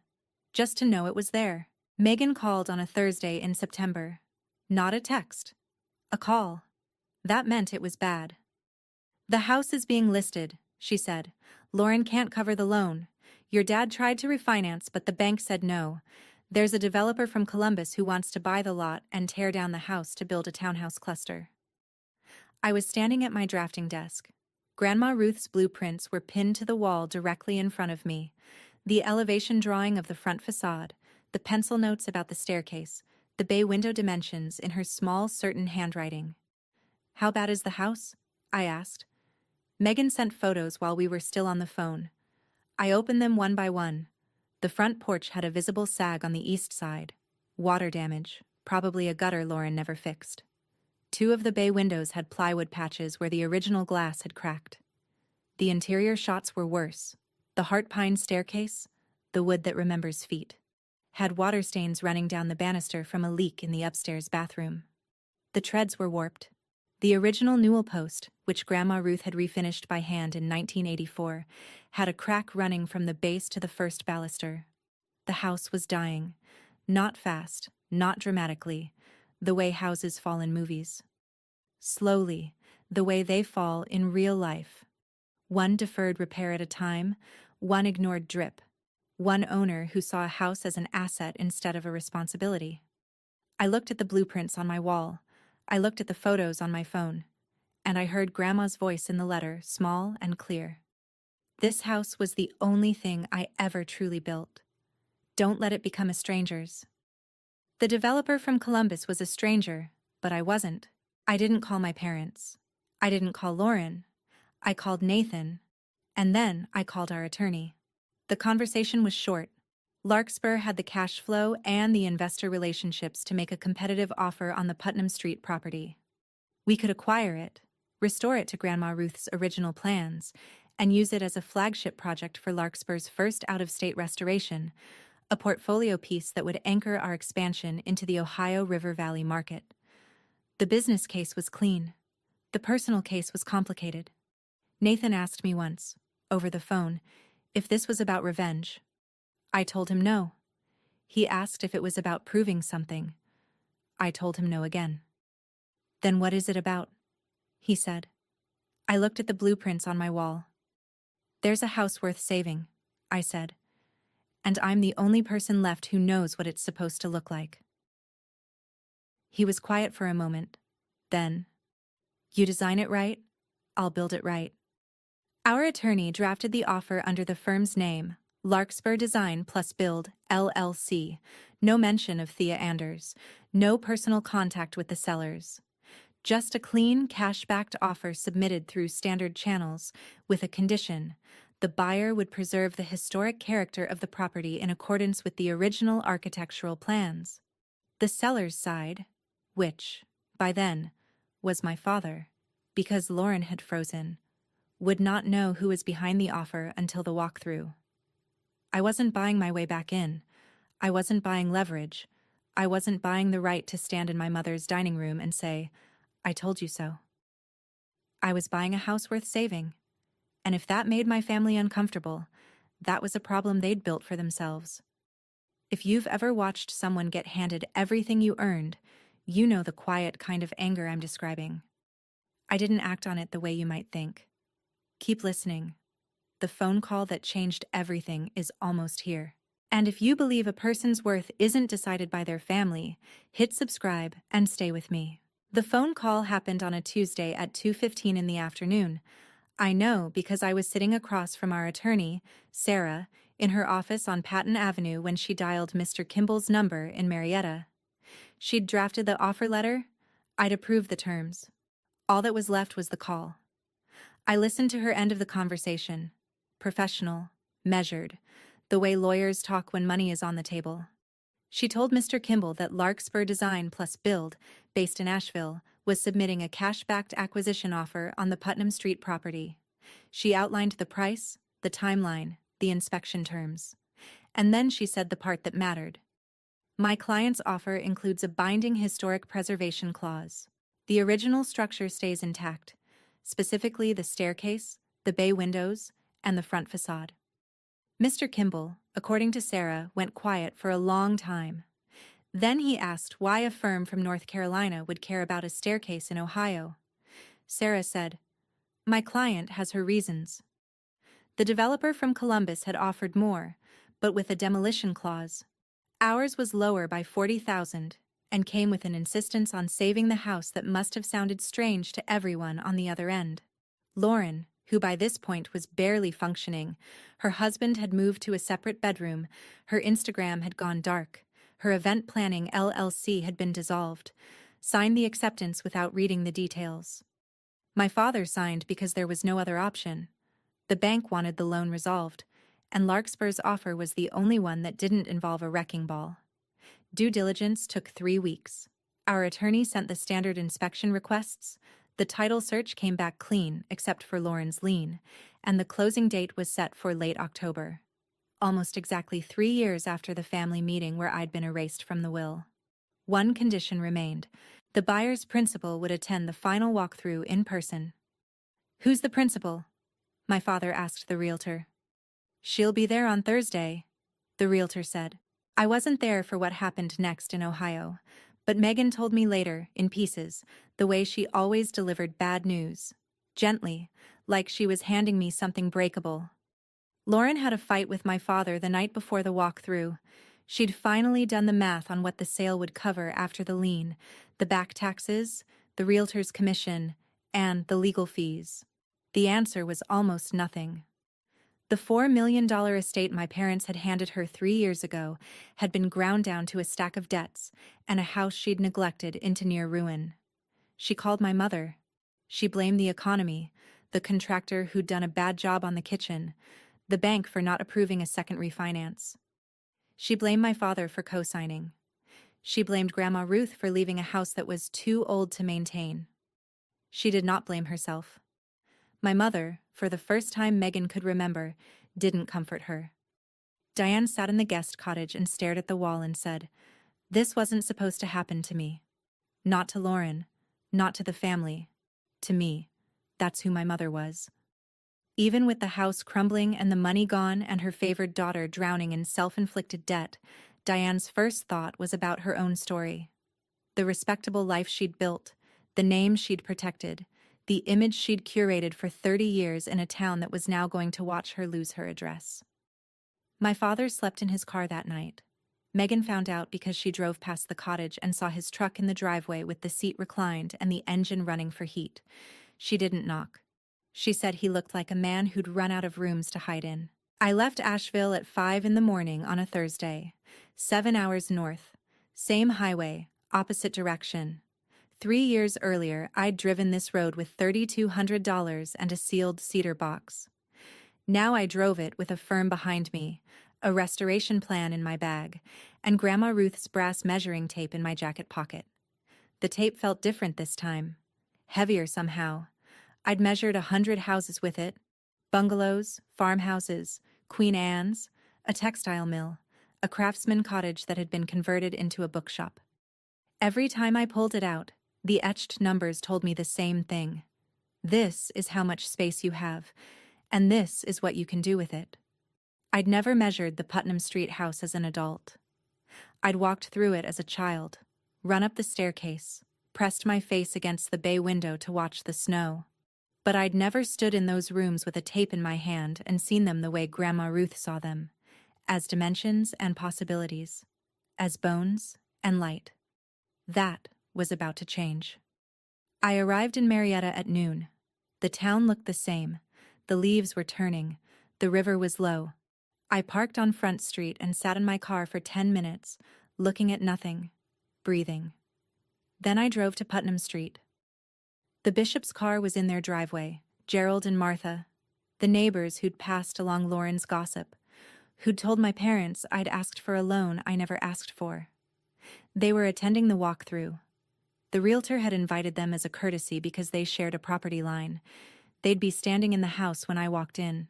Speaker 1: Just to know it was there. Megan called on a Thursday in September. Not a text. A call. That meant it was bad. "The house is being listed," she said. "Lauren can't cover the loan. Your dad tried to refinance, but the bank said no. There's a developer from Columbus who wants to buy the lot and tear down the house to build a townhouse cluster." I was standing at my drafting desk. Grandma Ruth's blueprints were pinned to the wall directly in front of me. The elevation drawing of the front facade, the pencil notes about the staircase, the bay window dimensions in her small, certain handwriting. "How bad is the house?" I asked. Megan sent photos while we were still on the phone. I opened them one by one. The front porch had a visible sag on the east side. Water damage, probably a gutter Lauren never fixed. 2 of the bay windows had plywood patches where the original glass had cracked. The interior shots were worse. The heart pine staircase, the wood that remembers feet, had water stains running down the banister from a leak in the upstairs bathroom. The treads were warped. The original newel post, which Grandma Ruth had refinished by hand in 1984, had a crack running from the base to the first baluster. The house was dying. Not fast, not dramatically, the way houses fall in movies. Slowly, the way they fall in real life. One deferred repair at a time, one ignored drip, one owner who saw a house as an asset instead of a responsibility. I looked at the blueprints on my wall, I looked at the photos on my phone, and I heard Grandma's voice in the letter, small and clear. This house was the only thing I ever truly built. Don't let it become a stranger's. The developer from Columbus was a stranger, but I wasn't. I didn't call my parents. I didn't call Lauren. I called Nathan, and then I called our attorney. The conversation was short. Larkspur had the cash flow and the investor relationships to make a competitive offer on the Putnam Street property. We could acquire it, restore it to Grandma Ruth's original plans, and use it as a flagship project for Larkspur's first out-of-state restoration, a portfolio piece that would anchor our expansion into the Ohio River Valley market. The business case was clean. The personal case was complicated. Nathan asked me once, over the phone, if this was about revenge. I told him no. He asked if it was about proving something. I told him no again. Then what is it about? He said. I looked at the blueprints on my wall. There's a house worth saving, I said. And I'm the only person left who knows what it's supposed to look like. He was quiet for a moment. Then, you design it right, I'll build it right. Our attorney drafted the offer under the firm's name, Larkspur Design Plus Build, LLC. No mention of Thea Anders, no personal contact with the sellers. Just a clean, cash-backed offer submitted through standard channels, with a condition: the buyer would preserve the historic character of the property in accordance with the original architectural plans. The seller's side, which, by then, was my father, because Lauren had frozen, would not know who was behind the offer until the walkthrough. I wasn't buying my way back in. I wasn't buying leverage. I wasn't buying the right to stand in my mother's dining room and say, I told you so. I was buying a house worth saving. And if that made my family uncomfortable, that was a problem they'd built for themselves. If you've ever watched someone get handed everything you earned, you know the quiet kind of anger I'm describing. I didn't act on it the way you might think. Keep listening. The phone call that changed everything is almost here. And if you believe a person's worth isn't decided by their family, hit subscribe and stay with me. The phone call happened on a Tuesday at 2:15 in the afternoon. I know because I was sitting across from our attorney, Sarah, in her office on Patton Avenue when she dialed Mr. Kimball's number in Marietta. She'd drafted the offer letter. I'd approved the terms. All that was left was the call. I listened to her end of the conversation. Professional, measured, the way lawyers talk when money is on the table. She told Mr. Kimball that Larkspur Design Plus Build, based in Asheville, was submitting a cash-backed acquisition offer on the Putnam Street property. She outlined the price, the timeline, the inspection terms. And then she said the part that mattered. My client's offer includes a binding historic preservation clause. The original structure stays intact, specifically the staircase, the bay windows, and the front facade. Mr. Kimball, according to Sarah, went quiet for a long time. Then he asked why a firm from North Carolina would care about a staircase in Ohio. Sarah said, "My client has her reasons." The developer from Columbus had offered more, but with a demolition clause. Ours was lower by $40,000 and came with an insistence on saving the house that must have sounded strange to everyone on the other end. Lauren, who by this point was barely functioning, her husband had moved to a separate bedroom, her Instagram had gone dark, her event planning LLC had been dissolved, signed the acceptance without reading the details. My father signed because there was no other option. The bank wanted the loan resolved, and Larkspur's offer was the only one that didn't involve a wrecking ball. Due diligence took 3 weeks. Our attorney sent the standard inspection requests. The title search came back clean, except for Lauren's lien, and the closing date was set for late October. Almost exactly 3 years after the family meeting where I'd been erased from the will. One condition remained. The buyer's principal would attend the final walkthrough in person. "Who's the principal?" my father asked the realtor. "She'll be there on Thursday," the realtor said. I wasn't there for what happened next in Ohio, but Megan told me later, in pieces, the way she always delivered bad news. Gently, like she was handing me something breakable. Lauren had a fight with my father the night before the walkthrough. She'd finally done the math on what the sale would cover after the lien, the back taxes, the realtor's commission, and the legal fees. The answer was almost nothing. The $4 million estate my parents had handed her 3 years ago had been ground down to a stack of debts and a house she'd neglected into near ruin. She called my mother. She blamed the economy, the contractor who'd done a bad job on the kitchen, the bank for not approving a second refinance. She blamed my father for co-signing. She blamed Grandma Ruth for leaving a house that was too old to maintain. She did not blame herself. My mother, for the first time Megan could remember, didn't comfort her. Diane sat in the guest cottage and stared at the wall and said, "This wasn't supposed to happen to me. Not to Lauren, not to the family. To me. That's who my mother was." Even with the house crumbling and the money gone and her favored daughter drowning in self-inflicted debt, Diane's first thought was about her own story. The respectable life she'd built, the name she'd protected, the image she'd curated for 30 years in a town that was now going to watch her lose her address. My father slept in his car that night. Megan found out because she drove past the cottage and saw his truck in the driveway with the seat reclined and the engine running for heat. She didn't knock. She said he looked like a man who'd run out of rooms to hide in. I left Asheville at 5 in the morning on a Thursday, 7 hours north, same highway, opposite direction. 3 years earlier, I'd driven this road with $3,200 and a sealed cedar box. Now I drove it with a firm behind me, a restoration plan in my bag, and Grandma Ruth's brass measuring tape in my jacket pocket. The tape felt different this time. Heavier somehow. I'd measured 100 houses with it. Bungalows, farmhouses, Queen Anne's, a textile mill, a craftsman cottage that had been converted into a bookshop. Every time I pulled it out, the etched numbers told me the same thing. This is how much space you have, and this is what you can do with it. I'd never measured the Putnam Street house as an adult. I'd walked through it as a child, run up the staircase, pressed my face against the bay window to watch the snow. But I'd never stood in those rooms with a tape in my hand and seen them the way Grandma Ruth saw them, as dimensions and possibilities, as bones and light. That was about to change. I arrived in Marietta at noon. The town looked the same. The leaves were turning. The river was low. I parked on Front Street and sat in my car for 10 minutes, looking at nothing, breathing. Then I drove to Putnam Street. The Bishop's car was in their driveway, Gerald and Martha, the neighbors who'd passed along Lauren's gossip, who'd told my parents I'd asked for a loan I never asked for. They were attending the walkthrough. The realtor had invited them as a courtesy because they shared a property line. They'd be standing in the house when I walked in.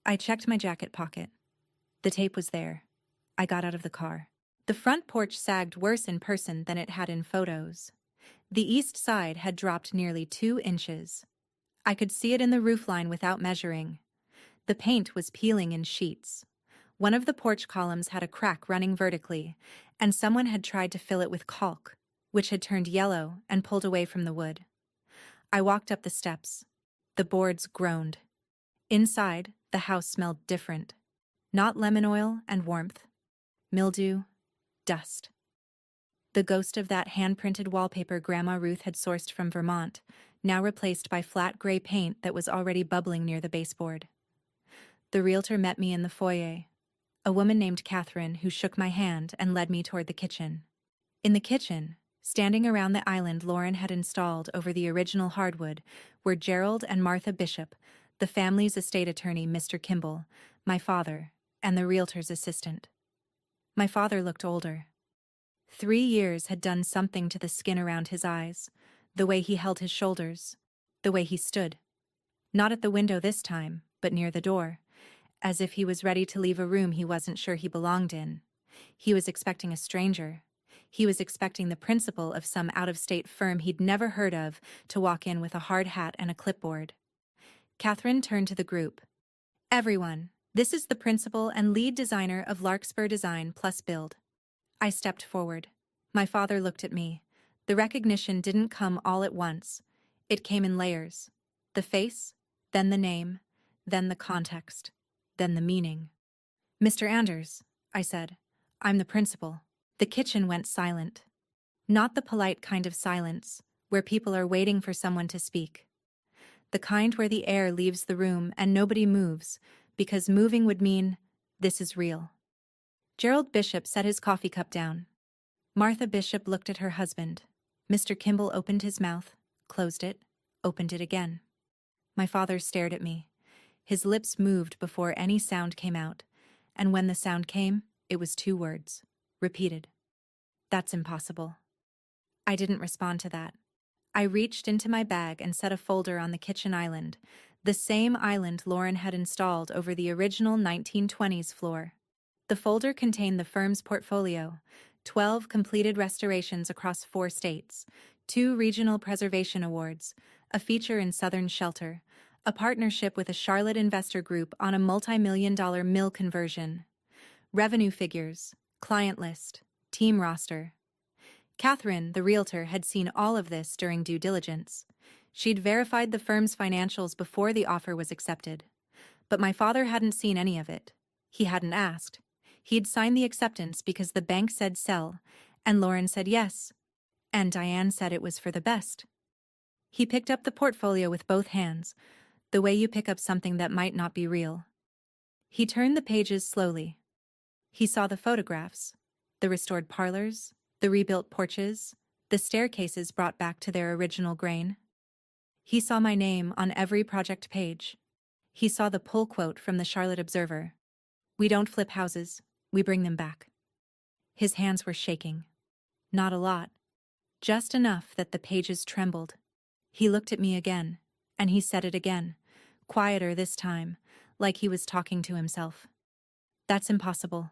Speaker 1: I checked my jacket pocket. The tape was there. I got out of the car. The front porch sagged worse in person than it had in photos. The east side had dropped nearly 2 inches. I could see it in the roofline without measuring. The paint was peeling in sheets. One of the porch columns had a crack running vertically, and someone had tried to fill it with caulk, which had turned yellow and pulled away from the wood. I walked up the steps. The boards groaned. Inside, the house smelled different. Not lemon oil and warmth. Mildew, dust. The ghost of that hand-printed wallpaper Grandma Ruth had sourced from Vermont, now replaced by flat gray paint that was already bubbling near the baseboard. The realtor met me in the foyer, a woman named Catherine who shook my hand and led me toward the kitchen. In the kitchen, standing around the island Lauren had installed over the original hardwood, were Gerald and Martha Bishop, the family's estate attorney Mr. Kimball, my father, and the realtor's assistant. My father looked older. 3 years had done something to the skin around his eyes, the way he held his shoulders, the way he stood. Not at the window this time, but near the door, as if he was ready to leave a room he wasn't sure he belonged in. He was expecting a stranger. He was expecting the principal of some out-of-state firm he'd never heard of to walk in with a hard hat and a clipboard. Catherine turned to the group. "Everyone, This is the principal and lead designer of Larkspur Design Plus Build. I stepped forward. My father looked at me. The recognition didn't come all at once. It came in layers. The face, then the name, then the context, then the meaning. "Mr. Anders," I said, "I'm the principal." The kitchen went silent. Not the polite kind of silence, where people are waiting for someone to speak. The kind where the air leaves the room and nobody moves, because moving would mean, this is real. Gerald Bishop set his coffee cup down. Martha Bishop looked at her husband. Mr. Kimball opened his mouth, closed it, opened it again. My father stared at me. His lips moved before any sound came out, and when the sound came, it was 2 words, repeated. "That's impossible." I didn't respond to that. I reached into my bag and set a folder on the kitchen island, the same island Lauren had installed over the original 1920s floor. The folder contained the firm's portfolio, 12 completed restorations across 4 states, 2 regional preservation awards, a feature in Southern Shelter, a partnership with a Charlotte investor group on a multi-million-dollar mill conversion, revenue figures, client list, team roster. Catherine, the realtor, had seen all of this during due diligence. She'd verified the firm's financials before the offer was accepted. But my father hadn't seen any of it. He hadn't asked. He'd signed the acceptance because the bank said sell, and Lauren said yes, and Diane said it was for the best. He picked up the portfolio with both hands, the way you pick up something that might not be real. He turned the pages slowly. He saw the photographs, the restored parlors, the rebuilt porches, the staircases brought back to their original grain. He saw my name on every project page. He saw the pull quote from the Charlotte Observer. "We don't flip houses, we bring them back." His hands were shaking. Not a lot. Just enough that the pages trembled. He looked at me again, and he said it again, quieter this time, like he was talking to himself. "That's impossible."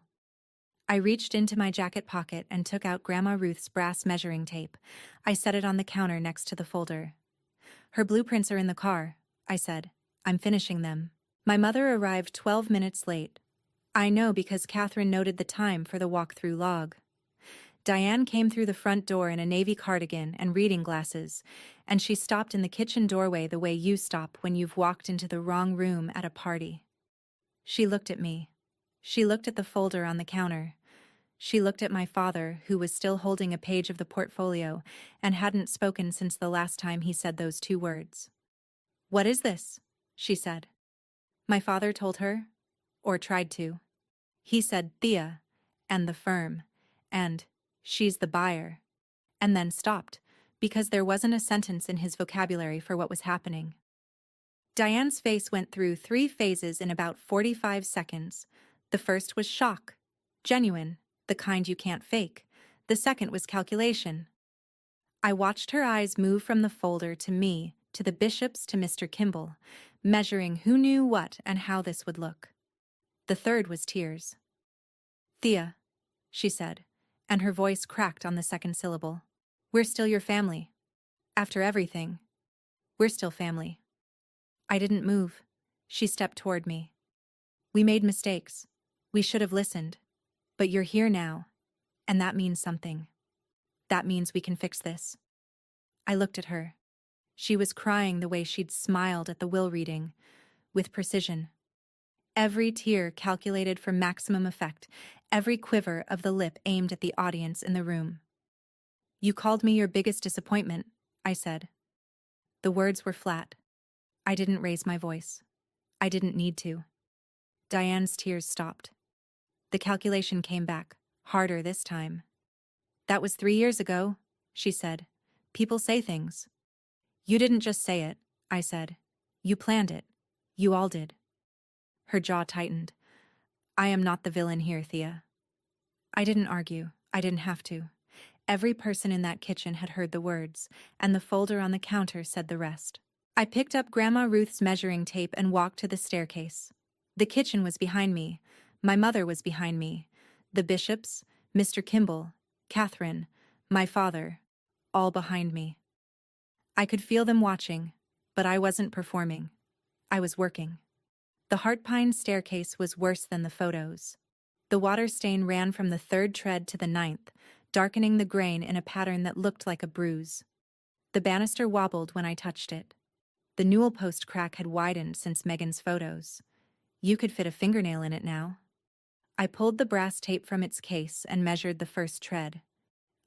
Speaker 1: I reached into my jacket pocket and took out Grandma Ruth's brass measuring tape. I set it on the counter next to the folder. "Her blueprints are in the car," I said. "I'm finishing them." My mother arrived 12 minutes late. I know because Catherine noted the time for the walk-through log. Diane came through the front door in a navy cardigan and reading glasses, and she stopped in the kitchen doorway the way you stop when you've walked into the wrong room at a party. She looked at me. She looked at the folder on the counter. She looked at my father, who was still holding a page of the portfolio and hadn't spoken since the last time he said those 2 words. "What is this?" she said. My father told her, or tried to. He said Thea, and the firm, and she's the buyer, and then stopped, because there wasn't a sentence in his vocabulary for what was happening. Diane's face went through 3 phases in about 45 seconds. The first was shock, genuine, the kind you can't fake. The second was calculation. I watched her eyes move from the folder to me, to the Bishops, to Mr. Kimball, measuring who knew what and how this would look. The third was tears. "Thea," she said, and her voice cracked on the second syllable. "We're still your family. After everything, we're still family." I didn't move. She stepped toward me. "We made mistakes. We should have listened. But you're here now, and that means something. That means we can fix this." I looked at her. She was crying the way she'd smiled at the will reading, with precision. Every tear calculated for maximum effect, every quiver of the lip aimed at the audience in the room. "You called me your biggest disappointment," I said. The words were flat. I didn't raise my voice. I didn't need to. Diane's tears stopped. The calculation came back, harder this time. "That was 3 years ago," she said. "People say things." "You didn't just say it," I said. "You planned it. You all did." Her jaw tightened. "I am not the villain here, Thea." I didn't argue. I didn't have to. Every person in that kitchen had heard the words, and the folder on the counter said the rest. I picked up Grandma Ruth's measuring tape and walked to the staircase. The kitchen was behind me. My mother was behind me. The Bishops, Mr. Kimball, Catherine, my father, all behind me. I could feel them watching, but I wasn't performing. I was working. The heart pine staircase was worse than the photos. The water stain ran from the third tread to the ninth, darkening the grain in a pattern that looked like a bruise. The banister wobbled when I touched it. The newel post crack had widened since Megan's photos. You could fit a fingernail in it now. I pulled the brass tape from its case and measured the first tread.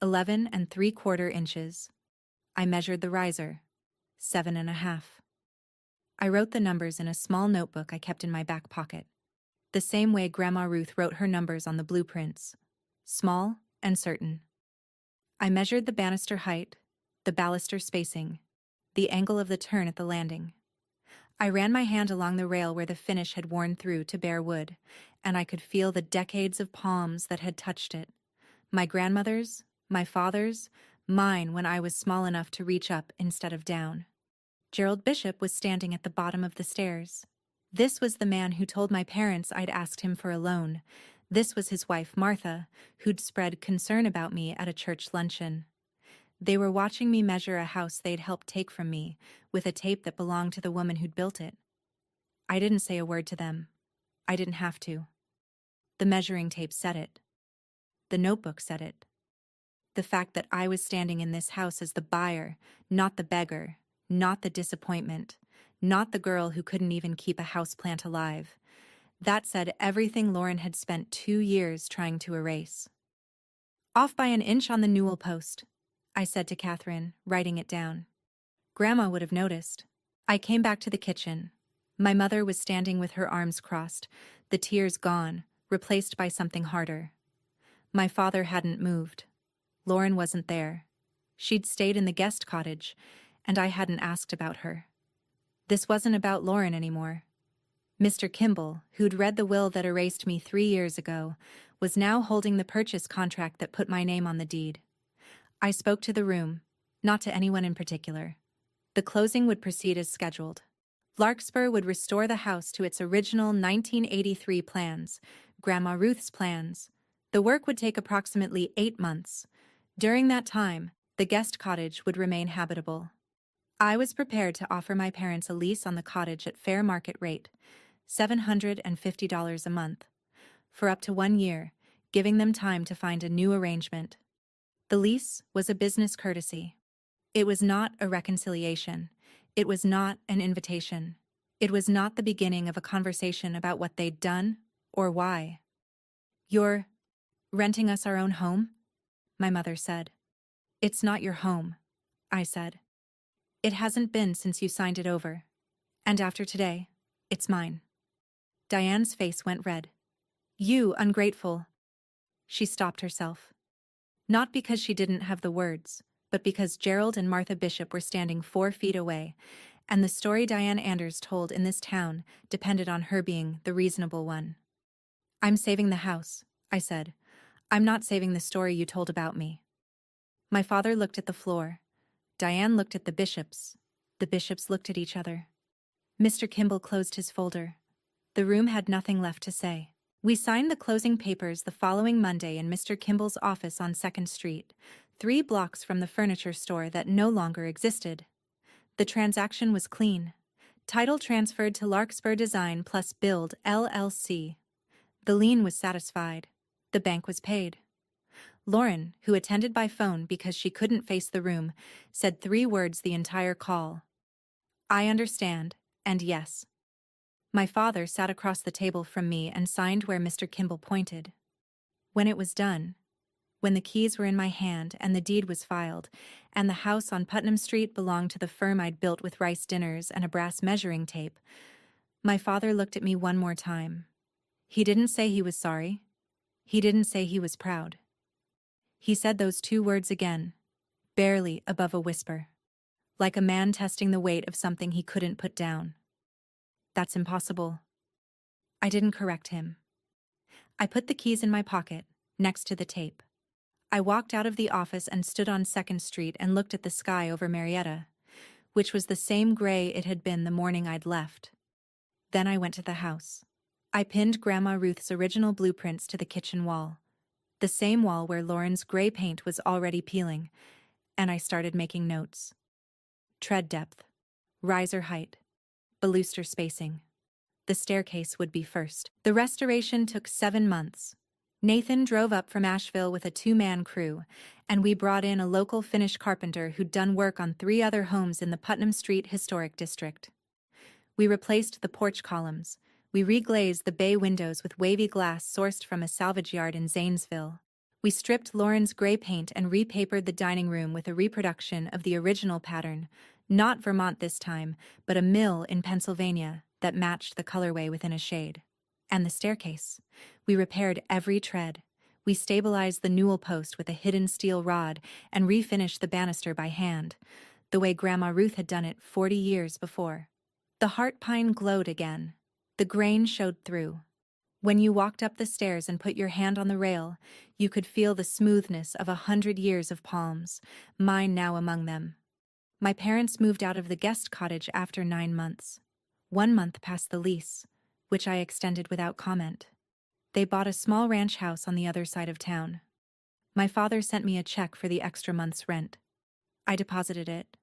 Speaker 1: 11 3/4 inches. I measured the riser. 7.5. I wrote the numbers in a small notebook I kept in my back pocket. The same way Grandma Ruth wrote her numbers on the blueprints. Small and certain. I measured the banister height, the baluster spacing, the angle of the turn at the landing. I ran my hand along the rail where the finish had worn through to bare wood, and I could feel the decades of palms that had touched it. My grandmother's, my father's, mine when I was small enough to reach up instead of down. Gerald Bishop was standing at the bottom of the stairs. This was the man who told my parents I'd asked him for a loan. This was his wife, Martha, who'd spread concern about me at a church luncheon. They were watching me measure a house they'd helped take from me, with a tape that belonged to the woman who'd built it. I didn't say a word to them. I didn't have to. The measuring tape said it. The notebook said it. The fact that I was standing in this house as the buyer, not the beggar, not the disappointment, not the girl who couldn't even keep a houseplant alive. That said everything Lauren had spent 2 years trying to erase. Off by an inch on the newel post, I said to Catherine, writing it down. Grandma would have noticed. I came back to the kitchen. My mother was standing with her arms crossed, the tears gone, replaced by something harder. My father hadn't moved. Lauren wasn't there. She'd stayed in the guest cottage, and I hadn't asked about her. This wasn't about Lauren anymore. Mr. Kimball, who'd read the will that erased me 3 years ago, was now holding the purchase contract that put my name on the deed. I spoke to the room, not to anyone in particular. The closing would proceed as scheduled. Larkspur would restore the house to its original 1983 plans, Grandma Ruth's plans. The work would take approximately 8 months. During that time, the guest cottage would remain habitable. I was prepared to offer my parents a lease on the cottage at fair market rate, $750 a month, for up to 1 year, giving them time to find a new arrangement. The lease was a business courtesy. It was not a reconciliation. It was not an invitation. It was not the beginning of a conversation about what they'd done or why. "You're renting us our own home?" my mother said. "It's not your home," I said. "It hasn't been since you signed it over. And after today, it's mine." Diane's face went red. "You ungrateful." She stopped herself. Not because she didn't have the words, but because Gerald and Martha Bishop were standing 4 feet away, and the story Diane Anders told in this town depended on her being the reasonable one. "I'm saving the house," I said. "I'm not saving the story you told about me." My father looked at the floor. Diane looked at the Bishops. The Bishops looked at each other. Mr. Kimball closed his folder. The room had nothing left to say. We signed the closing papers the following Monday in Mr. Kimball's office on 2nd Street, 3 blocks from the furniture store that no longer existed. The transaction was clean. Title transferred to Larkspur Design plus Build, LLC. The lien was satisfied. The bank was paid. Lauren, who attended by phone because she couldn't face the room, said 3 words the entire call. "I understand, and yes." My father sat across the table from me and signed where Mr. Kimball pointed. When it was done, when the keys were in my hand and the deed was filed, and the house on Putnam Street belonged to the firm I'd built with rice dinners and a brass measuring tape, my father looked at me one more time. He didn't say he was sorry. He didn't say he was proud. He said those 2 words again, barely above a whisper, like a man testing the weight of something he couldn't put down. "That's impossible." I didn't correct him. I put the keys in my pocket, next to the tape. I walked out of the office and stood on 2nd Street and looked at the sky over Marietta, which was the same gray it had been the morning I'd left. Then I went to the house. I pinned Grandma Ruth's original blueprints to the kitchen wall, the same wall where Lauren's gray paint was already peeling, and I started making notes. Tread depth, riser height, baluster spacing. The staircase would be first. The restoration took 7 months. Nathan drove up from Asheville with a 2-man crew, and we brought in a local Finnish carpenter who'd done work on 3 other homes in the Putnam Street Historic District. We replaced the porch columns. We reglazed the bay windows with wavy glass sourced from a salvage yard in Zanesville. We stripped Lauren's gray paint and repapered the dining room with a reproduction of the original pattern, not Vermont this time, but a mill in Pennsylvania that matched the colorway within a shade. And the staircase. We repaired every tread. We stabilized the newel post with a hidden steel rod and refinished the banister by hand, the way Grandma Ruth had done it 40 years before. The heart pine glowed again. The grain showed through. When you walked up the stairs and put your hand on the rail, you could feel the smoothness of 100 years of palms, mine now among them. My parents moved out of the guest cottage after 9 months. 1 month past the lease, which I extended without comment. They bought a small ranch house on the other side of town. My father sent me a check for the extra month's rent. I deposited it.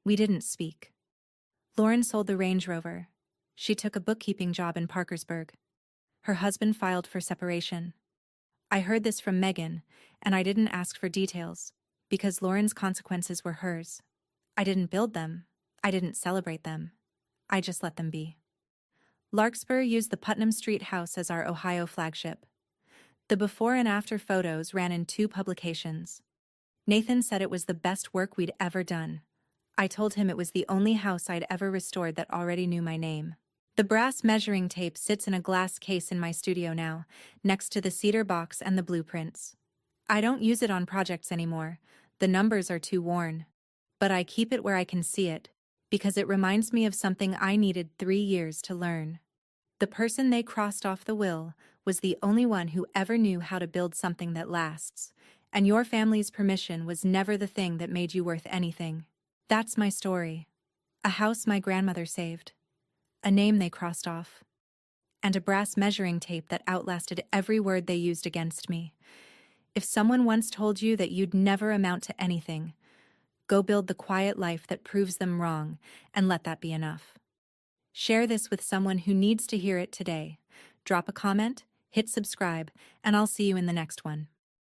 Speaker 1: We didn't speak. Lauren sold the Range Rover. She took a bookkeeping job in Parkersburg. Her husband filed for separation. I heard this from Megan, and I didn't ask for details, because Lauren's consequences were hers. I didn't build them. I didn't celebrate them. I just let them be. Larkspur used the Putnam Street house as our Ohio flagship. The before and after photos ran in 2 publications. Nathan said it was the best work we'd ever done. I told him it was the only house I'd ever restored that already knew my name. The brass measuring tape sits in a glass case in my studio now, next to the cedar box and the blueprints. I don't use it on projects anymore. The numbers are too worn. But I keep it where I can see it, because it reminds me of something I needed 3 years to learn. The person they crossed off the will was the only one who ever knew how to build something that lasts, and your family's permission was never the thing that made you worth anything. That's my story. A house my grandmother saved. A name they crossed off. And a brass measuring tape that outlasted every word they used against me. If someone once told you that you'd never amount to anything, go build the quiet life that proves them wrong, and let that be enough. Share this with someone who needs to hear it today. Drop a comment, hit subscribe, and I'll see you in the next one.